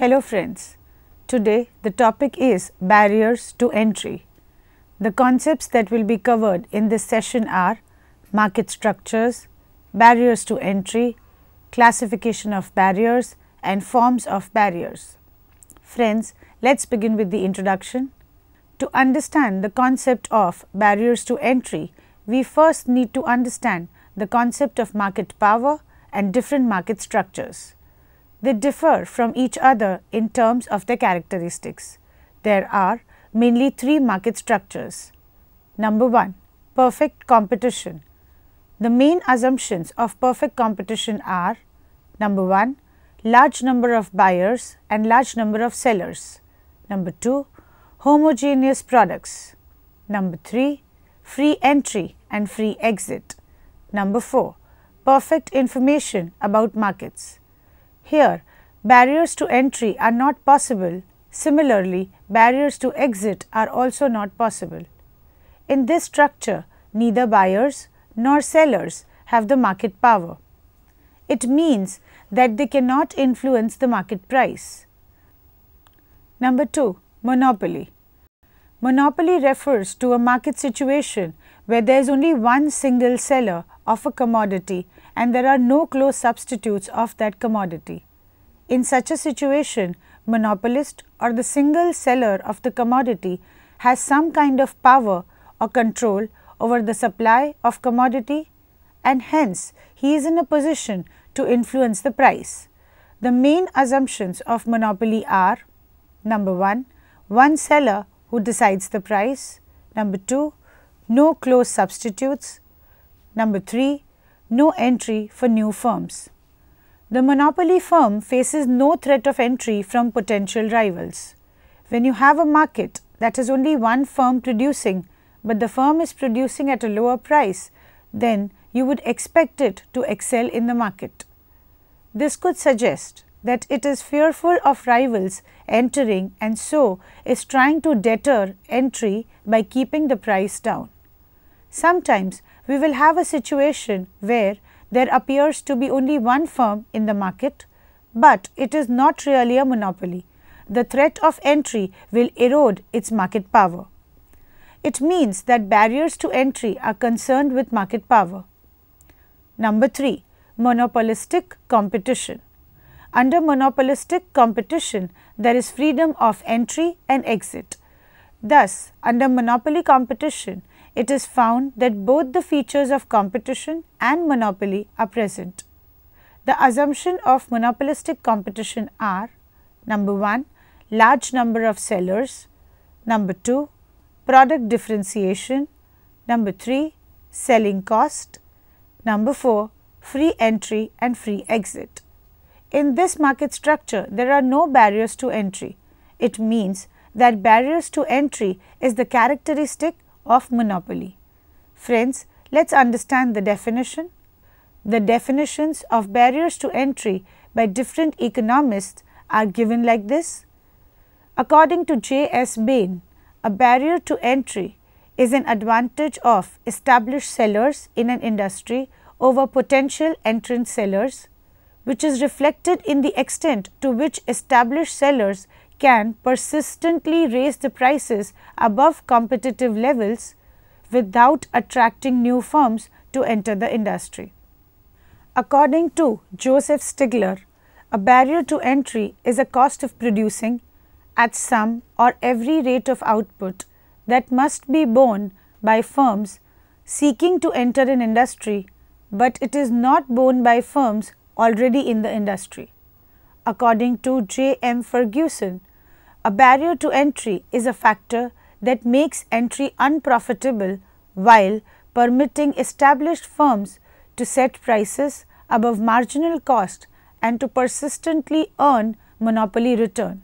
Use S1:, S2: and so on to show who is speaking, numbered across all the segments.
S1: Hello friends, today the topic is barriers to entry. The concepts that will be covered in this session are market structures, barriers to entry, classification of barriers and forms of barriers. Friends, let's begin with the introduction. To understand the concept of barriers to entry, we first need to understand the concept of market power and different market structures. They differ from each other in terms of their characteristics. There are mainly three market structures. Number 1, perfect competition. The main assumptions of perfect competition are: number 1, large number of buyers and large number of sellers. Number 2, homogeneous products. Number 3, free entry and free exit. Number 4, perfect information about markets. Here, barriers to entry are not possible. Similarly, barriers to exit are also not possible. In this structure, neither buyers nor sellers have the market power. It means that they cannot influence the market price. Number 2, monopoly. Monopoly refers to a market situation where there is only one single seller of a commodity and there are no close substitutes of that commodity. In such a situation, monopolist or the single seller of the commodity has some kind of power or control over the supply of commodity, and hence he is in a position to influence the price. The main assumptions of monopoly are: number 1, one seller who decides the price. Number 2, no close substitutes. Number 3, no entry for new firms. The monopoly firm faces no threat of entry from potential rivals. When you have a market that has only one firm producing, but the firm is producing at a lower price, then you would expect it to excel in the market. This could suggest that it is fearful of rivals entering and so is trying to deter entry by keeping the price down. Sometimes we will have a situation where there appears to be only one firm in the market, but it is not really a monopoly. The threat of entry will erode its market power. It means that barriers to entry are concerned with market power. Number 3, monopolistic competition. Under monopolistic competition, there is freedom of entry and exit. Thus, under monopoly competition, it is found that both the features of competition and monopoly are present. The assumption of monopolistic competition are: number 1, large number of sellers. Number 2, product differentiation. Number 3, selling cost. Number 4, free entry and free exit. In this market structure, there are no barriers to entry. It means that barriers to entry is the characteristic of monopoly. Friends, let's understand the definition. The definitions of barriers to entry by different economists are given like this. According to J.S. Bain, a barrier to entry is an advantage of established sellers in an industry over potential entrant sellers, which is reflected in the extent to which established sellers can persistently raise the prices above competitive levels without attracting new firms to enter the industry. According to Joseph Stigler, a barrier to entry is a cost of producing at some or every rate of output that must be borne by firms seeking to enter an industry, but it is not borne by firms already in the industry. According to J. M. Ferguson, a barrier to entry is a factor that makes entry unprofitable while permitting established firms to set prices above marginal cost and to persistently earn monopoly return.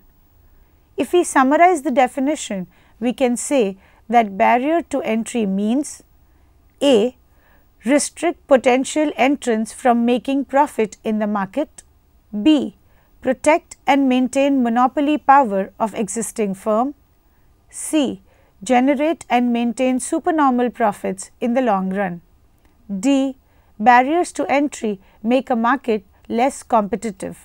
S1: If we summarize the definition, we can say that barrier to entry means: A, restrict potential entrants from making profit in the market. B, protect and maintain monopoly power of existing firm. C, generate and maintain supernormal profits in the long run. D, barriers to entry make a market less competitive.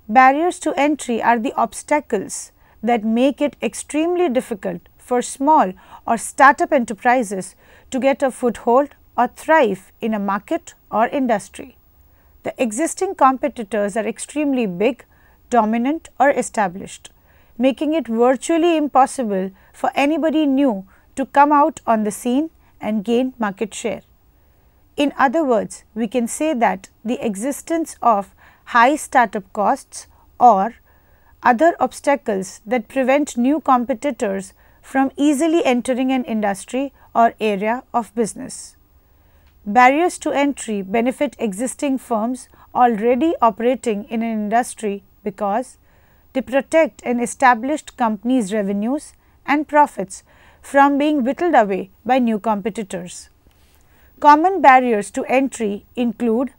S1: Barriers to entry are the obstacles that make it extremely difficult for small or startup enterprises to get a foothold or thrive in a market or industry. The existing competitors are extremely big, dominant or established, making it virtually impossible for anybody new to come out on the scene and gain market share. In other words, we can say that the existence of high startup costs or other obstacles that prevent new competitors from easily entering an industry or area of business. Barriers to entry benefit existing firms already operating in an industry because they protect an established company's revenues and profits from being whittled away by new competitors. Common barriers to entry include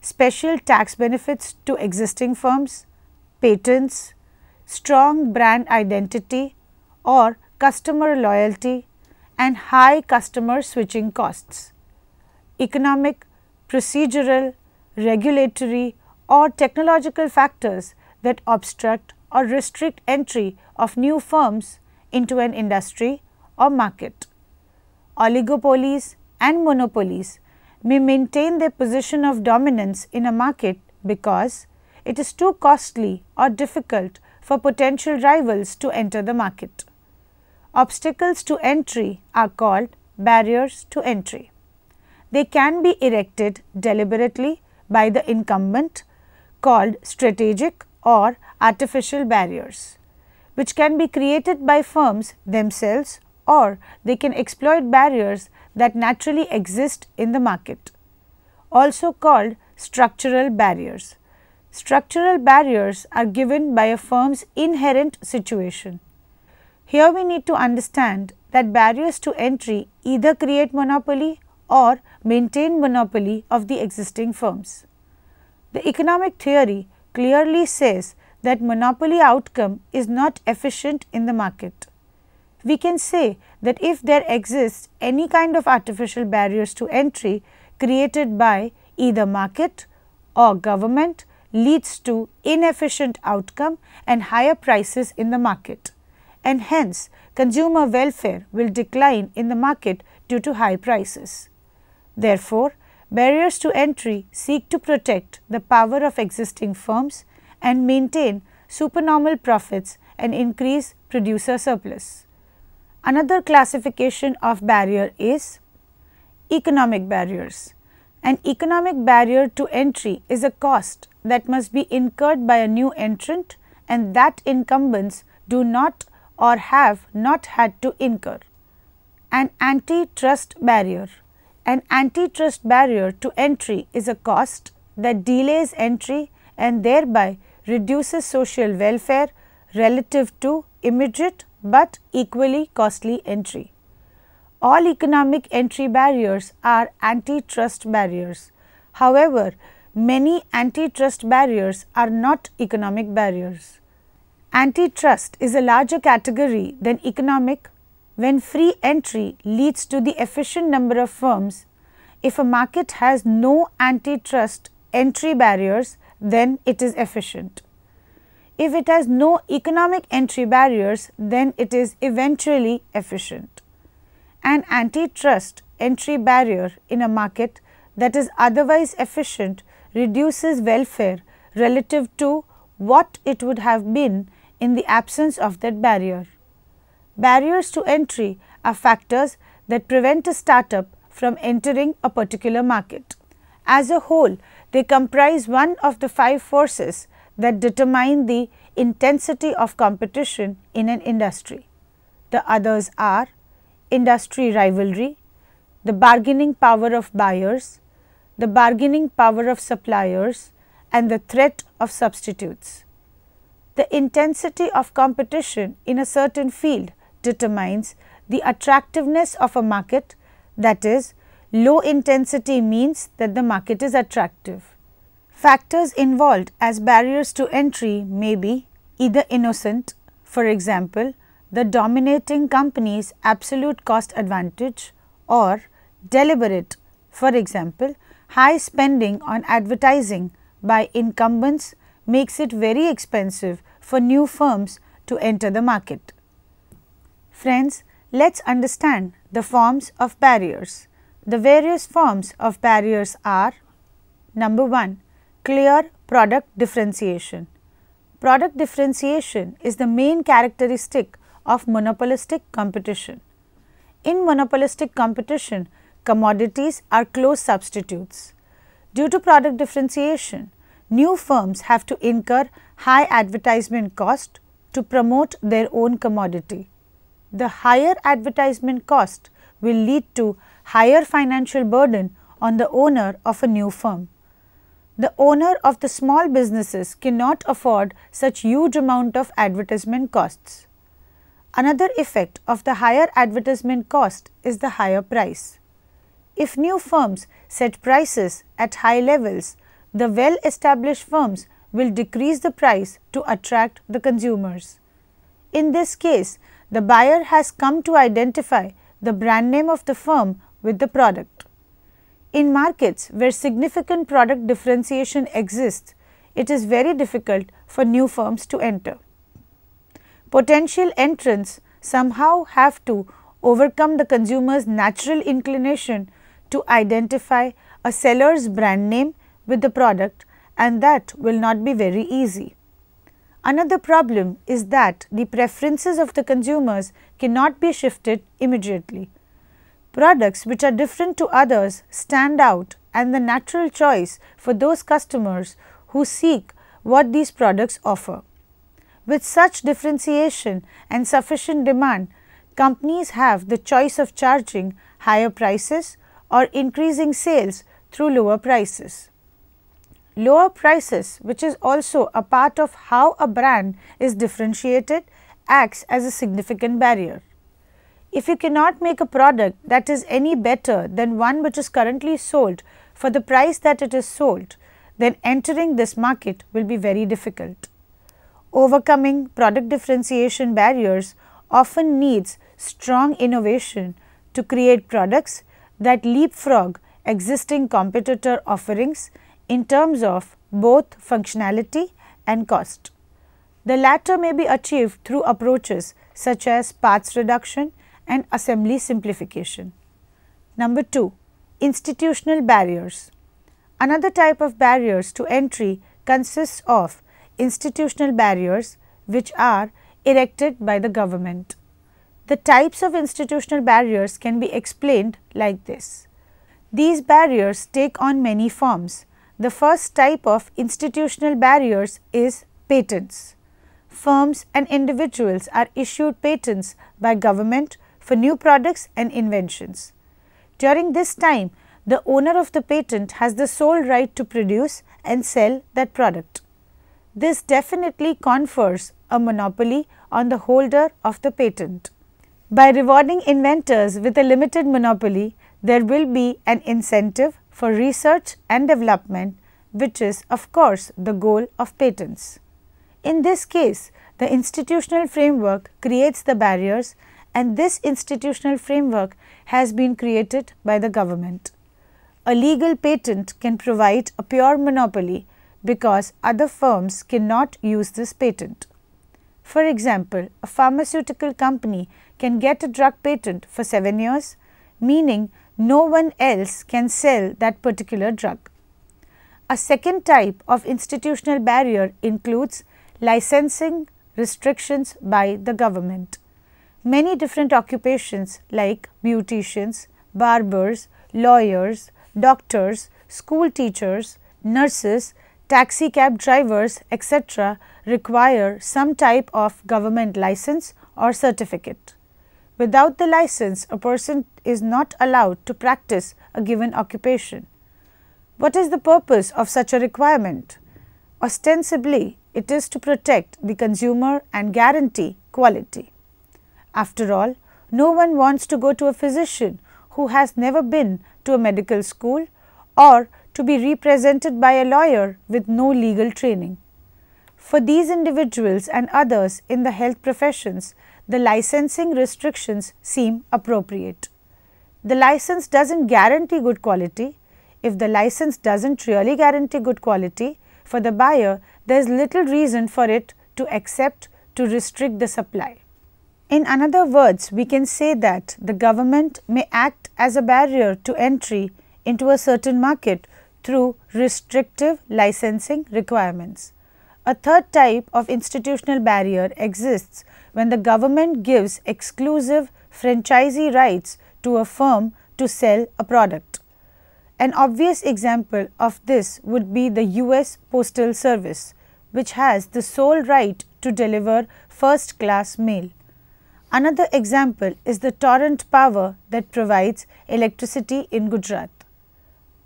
S1: special tax benefits to existing firms, patents, strong brand identity or customer loyalty, and high customer switching costs. Economic, procedural, regulatory or technological factors that obstruct or restrict entry of new firms into an industry or market. Oligopolies and monopolies may maintain their position of dominance in a market because it is too costly or difficult for potential rivals to enter the market. Obstacles to entry are called barriers to entry. They can be erected deliberately by the incumbent, called strategic or artificial barriers, which can be created by firms themselves, or they can exploit barriers that naturally exist in the market, also called structural barriers. Structural barriers are given by a firm's inherent situation. Here we need to understand that barriers to entry either create monopoly or maintain monopoly of the existing firms. The economic theory clearly says that monopoly outcome is not efficient in the market. We can say that if there exists any kind of artificial barriers to entry created by either market or government leads to inefficient outcome and higher prices in the market, and hence consumer welfare will decline in the market due to high prices. Therefore, barriers to entry seek to protect the power of existing firms and maintain supernormal profits and increase producer surplus. Another classification of barrier is economic barriers. An economic barrier to entry is a cost that must be incurred by a new entrant and that incumbents do not or have not had to incur. An antitrust barrier. An antitrust barrier to entry is a cost that delays entry and thereby reduces social welfare relative to immediate but equally costly entry. All economic entry barriers are antitrust barriers. However, many antitrust barriers are not economic barriers. Antitrust is a larger category than economic when free entry leads to the efficient number of firms. If a market has no antitrust entry barriers, then it is efficient. If it has no economic entry barriers, then it is eventually efficient. An antitrust entry barrier in a market that is otherwise efficient reduces welfare relative to what it would have been in the absence of that barrier. Barriers to entry are factors that prevent a startup from entering a particular market. As a whole, they comprise one of the 5 forces that determine the intensity of competition in an industry. The others are industry rivalry, the bargaining power of buyers, the bargaining power of suppliers, and the threat of substitutes. The intensity of competition in a certain field determines the attractiveness of a market, that is, low intensity means that the market is attractive. Factors involved as barriers to entry may be either innocent, for example, the dominating company's absolute cost advantage, or deliberate, for example, high spending on advertising by incumbents makes it very expensive for new firms to enter the market. Friends, let's understand the forms of barriers. The various forms of barriers are: number 1, clear product differentiation. Product differentiation is the main characteristic of monopolistic competition. In monopolistic competition, commodities are close substitutes. Due to product differentiation, new firms have to incur high advertisement cost to promote their own commodity. The higher advertisement cost will lead to higher financial burden on the owner of a new firm. The owner of the small businesses cannot afford such huge amount of advertisement costs. Another effect of the higher advertisement cost is the higher price. If new firms set prices at high levels, the well-established firms will decrease the price to attract the consumers. In this case, the buyer has come to identify the brand name of the firm with the product. In markets where significant product differentiation exists, it is very difficult for new firms to enter. Potential entrants somehow have to overcome the consumer's natural inclination to identify a seller's brand name with the product, and that will not be very easy. Another problem is that the preferences of the consumers cannot be shifted immediately. Products which are different to others stand out, and the natural choice for those customers who seek what these products offer. With such differentiation and sufficient demand, companies have the choice of charging higher prices or increasing sales through lower prices. Lower prices, which is also a part of how a brand is differentiated, acts as a significant barrier. If you cannot make a product that is any better than one which is currently sold for the price that it is sold, then entering this market will be very difficult. Overcoming product differentiation barriers often needs strong innovation to create products that leapfrog existing competitor offerings in terms of both functionality and cost. The latter may be achieved through approaches such as parts reduction and assembly simplification. Number 2, institutional barriers. Another type of barriers to entry consists of institutional barriers which are erected by the government. The types of institutional barriers can be explained like this. These barriers take on many forms. The first type of institutional barriers is patents. Firms and individuals are issued patents by government for new products and inventions. During this time, the owner of the patent has the sole right to produce and sell that product. This definitely confers a monopoly on the holder of the patent. By rewarding inventors with a limited monopoly, there will be an incentive for research and development, which is of course the goal of patents. In this case, the institutional framework creates the barriers, and this institutional framework has been created by the government. A legal patent can provide a pure monopoly because other firms cannot use this patent. For example, a pharmaceutical company can get a drug patent for 7 years, meaning no one else can sell that particular drug. A second type of institutional barrier includes licensing restrictions by the government. Many different occupations like beauticians, barbers, lawyers, doctors, school teachers, nurses, taxi cab drivers, etc. require some type of government license or certificate. Without the license, a person is not allowed to practice a given occupation. What is the purpose of such a requirement? Ostensibly, it is to protect the consumer and guarantee quality. After all, no one wants to go to a physician who has never been to a medical school or to be represented by a lawyer with no legal training. For these individuals and others in the health professions, the licensing restrictions seem appropriate. The license does not guarantee good quality. If the license does not really guarantee good quality for the buyer, there is little reason for it to accept to restrict the supply. In other words, we can say that the government may act as a barrier to entry into a certain market through restrictive licensing requirements. A third type of institutional barrier exists when the government gives exclusive franchisee rights to a firm to sell a product. An obvious example of this would be the US Postal Service, which has the sole right to deliver first-class mail. Another example is the torrent power that provides electricity in Gujarat.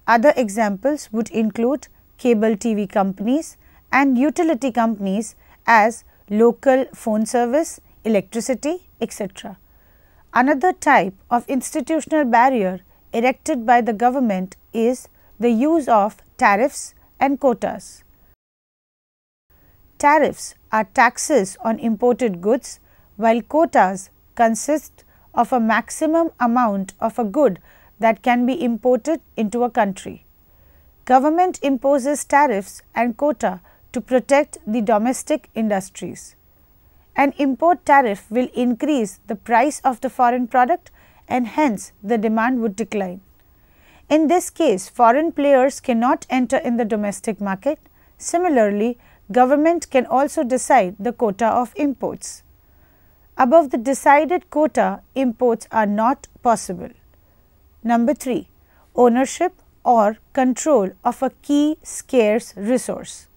S1: Other examples would include cable TV companies and utility companies as local phone service, electricity, etc. Another type of institutional barrier erected by the government is the use of tariffs and quotas. Tariffs are taxes on imported goods, while quotas consist of a maximum amount of a good that can be imported into a country. Government imposes tariffs and quota to protect the domestic industries. An import tariff will increase the price of the foreign product and hence the demand would decline. In this case, foreign players cannot enter in the domestic market. Similarly, government can also decide the quota of imports. Above the decided quota, imports are not possible. Number 3. Ownership or control of a key scarce resource.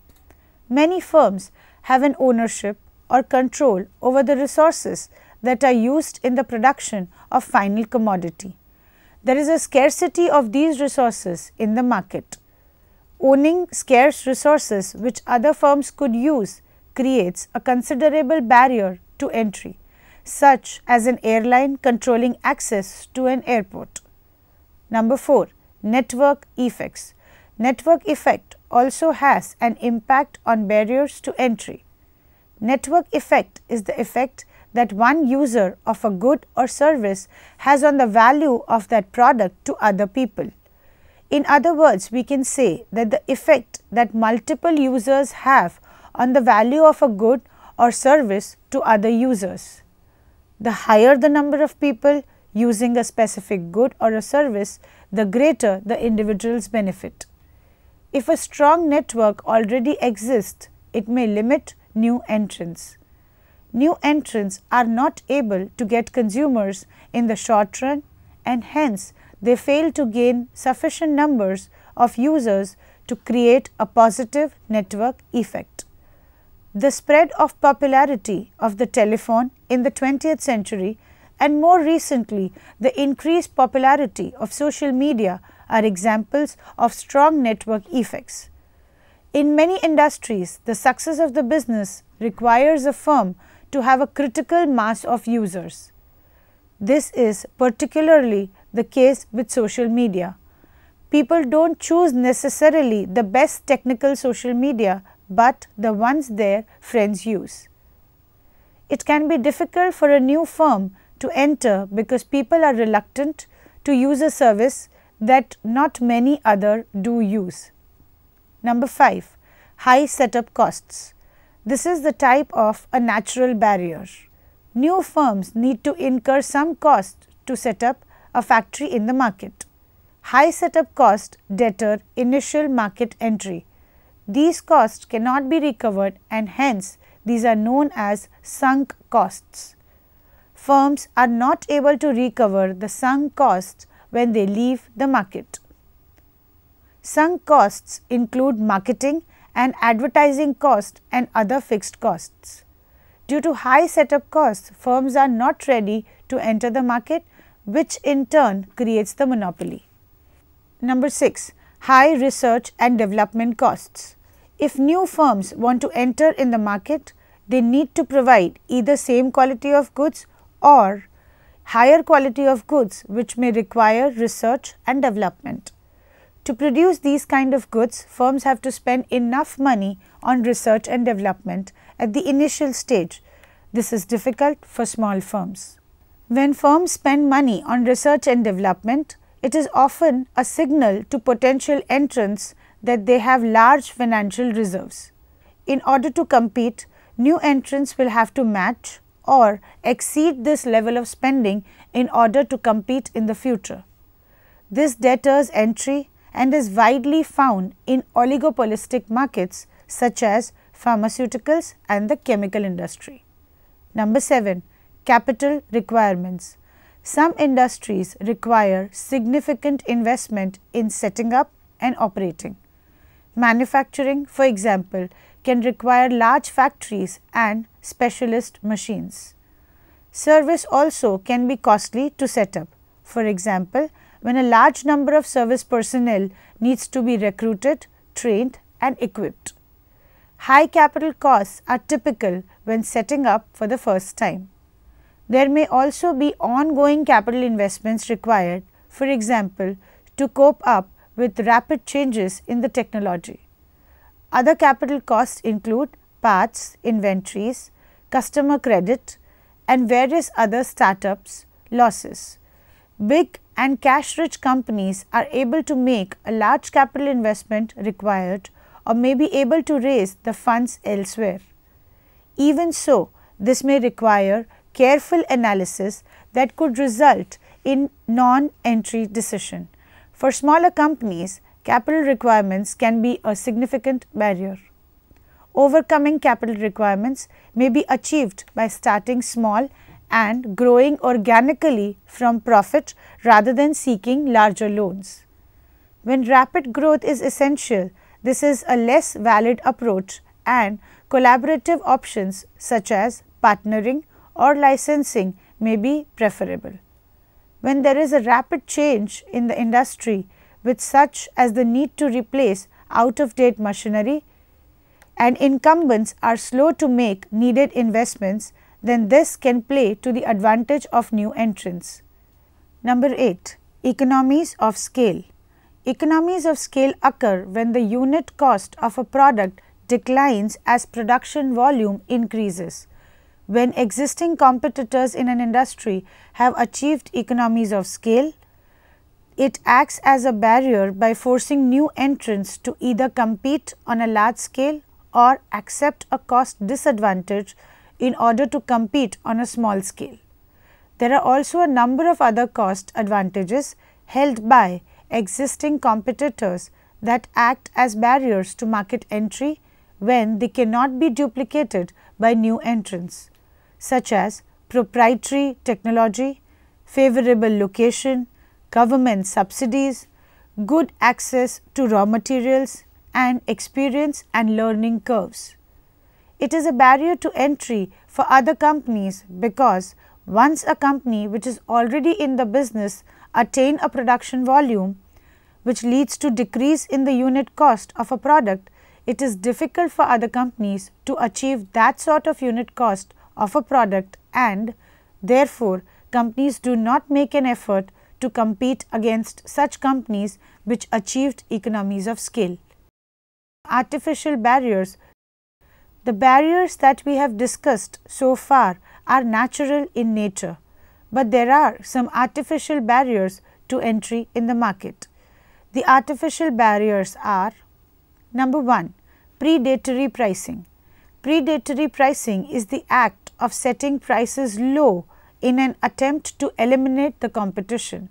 S1: Many firms have an ownership or control over the resources that are used in the production of final commodity. There is a scarcity of these resources in the market. Owning scarce resources which other firms could use creates a considerable barrier to entry, such as an airline controlling access to an airport. Number 4. Network effects. Network effect also has an impact on barriers to entry. Network effect is the effect that one user of a good or service has on the value of that product to other people. In other words, we can say that the effect that multiple users have on the value of a good or service to other users. The higher the number of people using a specific good or a service, the greater the individual's benefit. If a strong network already exists, it may limit new entrants. New entrants are not able to get consumers in the short run and hence they fail to gain sufficient numbers of users to create a positive network effect. The spread of popularity of the telephone in the 20th century and more recently the increased popularity of social media are examples of strong network effects. In many industries, the success of the business requires a firm to have a critical mass of users. This is particularly the case with social media. People don't choose necessarily the best technical social media, but the ones their friends use. It can be difficult for a new firm to enter because people are reluctant to use a service that not many others do use. Number 5. High setup costs. This is the type of a natural barrier. New firms need to incur some cost to set up a factory in the market. High setup costs deter initial market entry. These costs cannot be recovered and hence these are known as sunk costs. Firms are not able to recover the sunk costs when they leave the market. Sunk costs include marketing and advertising costs and other fixed costs. Due to high setup costs, firms are not ready to enter the market, which in turn creates the monopoly. Number 6. High research and development costs. If new firms want to enter in the market, they need to provide either same quality of goods or higher quality of goods which may require research and development. To produce these kind of goods, firms have to spend enough money on research and development at the initial stage. This is difficult for small firms. When firms spend money on research and development, it is often a signal to potential entrants that they have large financial reserves. in order to compete, new entrants will have to match or exceed this level of spending in order to compete in the future. This deters entry and is widely found in oligopolistic markets such as pharmaceuticals and the chemical industry. Number 7. Capital requirements. Some industries require significant investment in setting up and operating. Manufacturing, for example, can require large factories and specialist machines. Service also can be costly to set up. For example, when a large number of service personnel needs to be recruited, trained and equipped. High capital costs are typical when setting up for the first time. There may also be ongoing capital investments required, for example, to cope up with rapid changes in the technology. Other capital costs include parts, inventories, customer credit and various other startups losses. Big and cash-rich companies are able to make a large capital investment required or may be able to raise the funds elsewhere. Even so, this may require careful analysis that could result in non-entry decision. For smaller companies, capital requirements can be a significant barrier. Overcoming capital requirements may be achieved by starting small and growing organically from profit rather than seeking larger loans. When rapid growth is essential, this is a less valid approach and collaborative options such as partnering or licensing may be preferable. When there is a rapid change in the industry with such as the need to replace out-of-date machinery and incumbents are slow to make needed investments, then this can play to the advantage of new entrants. Number 8. Economies of scale. Economies of scale occur when the unit cost of a product declines as production volume increases. When existing competitors in an industry have achieved economies of scale, it acts as a barrier by forcing new entrants to either compete on a large scale or accept a cost disadvantage in order to compete on a small scale. There are also a number of other cost advantages held by existing competitors that act as barriers to market entry when they cannot be duplicated by new entrants, such as proprietary technology, favorable location, government subsidies, good access to raw materials and experience and learning curves. It is a barrier to entry for other companies because once a company which is already in the business attain a production volume which leads to decrease in the unit cost of a product, it is difficult for other companies to achieve that sort of unit cost of a product and therefore, companies do not make an effort to compete against such companies which achieved economies of scale. Artificial barriers. The barriers that we have discussed so far are natural in nature, but there are some artificial barriers to entry in the market. The artificial barriers are: number 1, predatory pricing. Predatory pricing is the act of setting prices low in an attempt to eliminate the competition.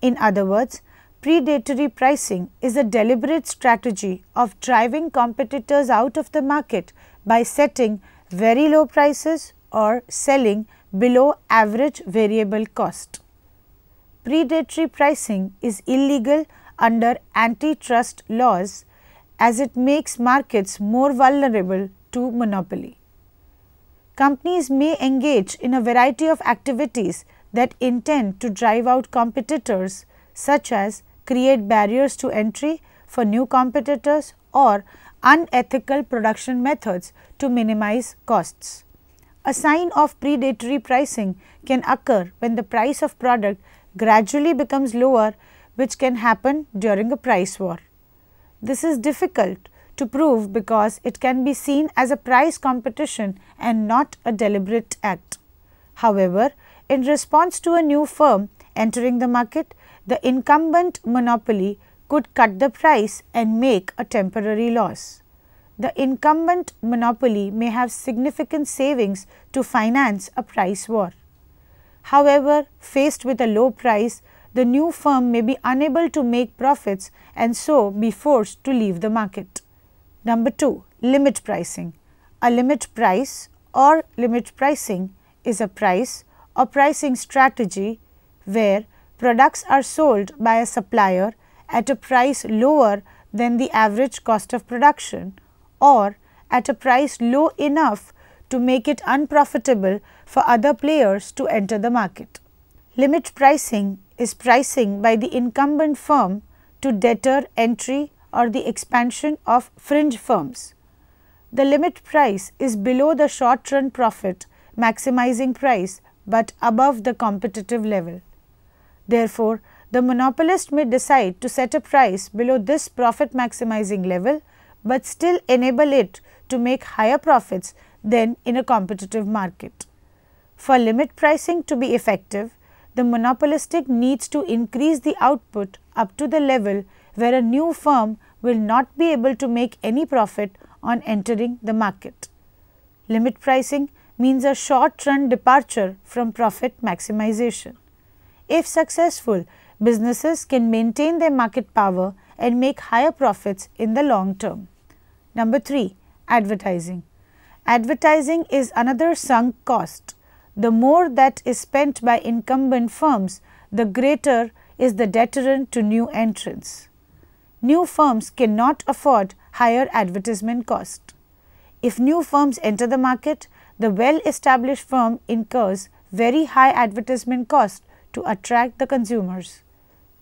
S1: In other words, predatory pricing is a deliberate strategy of driving competitors out of the market by setting very low prices or selling below average variable cost. Predatory pricing is illegal under antitrust laws as it makes markets more vulnerable to monopoly. Companies may engage in a variety of activities that intend to drive out competitors, such as create barriers to entry for new competitors or unethical production methods to minimize costs. A sign of predatory pricing can occur when the price of product gradually becomes lower, which can happen during a price war. This is difficult to prove because it can be seen as a price competition and not a deliberate act. However, in response to a new firm entering the market, the incumbent monopoly could cut the price and make a temporary loss. the incumbent monopoly may have significant savings to finance a price war. However, faced with a low price, the new firm may be unable to make profits and so be forced to leave the market. Number 2. Limit pricing. A limit price or limit pricing is a price or pricing strategy where products are sold by a supplier at a price lower than the average cost of production or at a price low enough to make it unprofitable for other players to enter the market. Limit pricing is pricing by the incumbent firm to deter entry or the expansion of fringe firms. The limit price is below the short-run profit maximizing price but above the competitive level. Therefore, the monopolist may decide to set a price below this profit maximizing level but still enable it to make higher profits than in a competitive market. For limit pricing to be effective, the monopolistic needs to increase the output up to the level where a new firm will not be able to make any profit on entering the market. Limit pricing means a short-run departure from profit maximization. If successful, businesses can maintain their market power and make higher profits in the long term. Number 3. Advertising. Advertising is another sunk cost. The more that is spent by incumbent firms, the greater is the deterrent to new entrants. New firms cannot afford higher advertisement cost. If new firms enter the market, the well-established firm incurs very high advertisement cost to attract the consumers.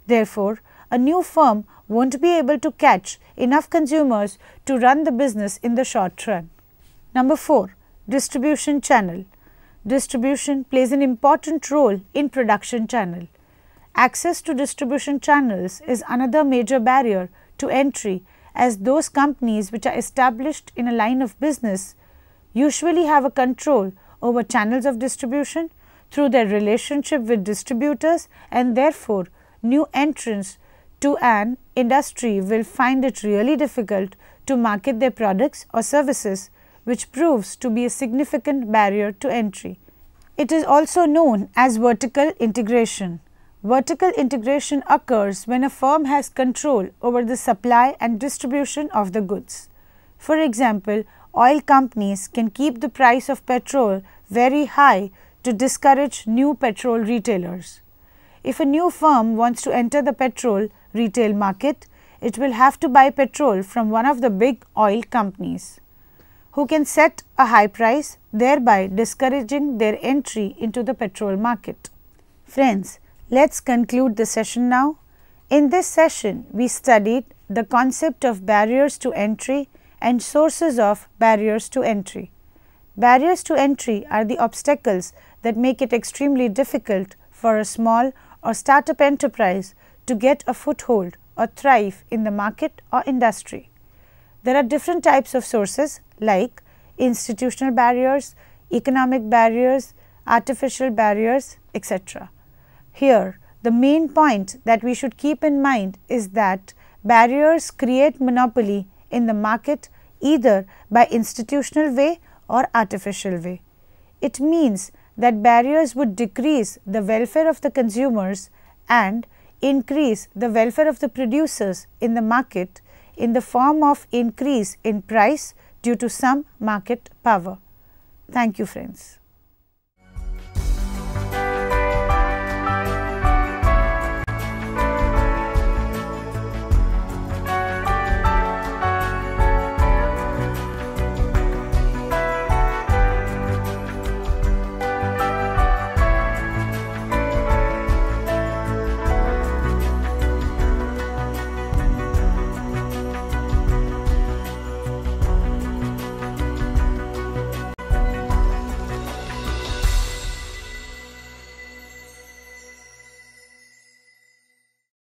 S1: Therefore, a new firm won't be able to catch enough consumers to run the business in the short run. Number 4. Distribution channel. Distribution plays an important role in production channel. Access to distribution channels is another major barrier to entry, as those companies which are established in a line of business usually have a control over channels of distribution through their relationship with distributors, and therefore new entrants to an industry will find it really difficult to market their products or services, which proves to be a significant barrier to entry. It is also known as vertical integration. Vertical integration occurs when a firm has control over the supply and distribution of the goods. For example, oil companies can keep the price of petrol very high to discourage new petrol retailers. If a new firm wants to enter the petrol retail market, it will have to buy petrol from one of the big oil companies, who can set a high price, thereby discouraging their entry into the petrol market. Friends, let's conclude the session now. In this session, we studied the concept of barriers to entry and sources of barriers to entry. Barriers to entry are the obstacles that make it extremely difficult for a small or startup enterprise to get a foothold or thrive in the market or industry. There are different types of sources like institutional barriers, economic barriers, artificial barriers, etc. Here, the main point that we should keep in mind is that barriers create monopoly in the market either by institutional way or artificial way. It means that barriers would decrease the welfare of the consumers and increase the welfare of the producers in the market in the form of increase in price due to some market power. Thank you, friends.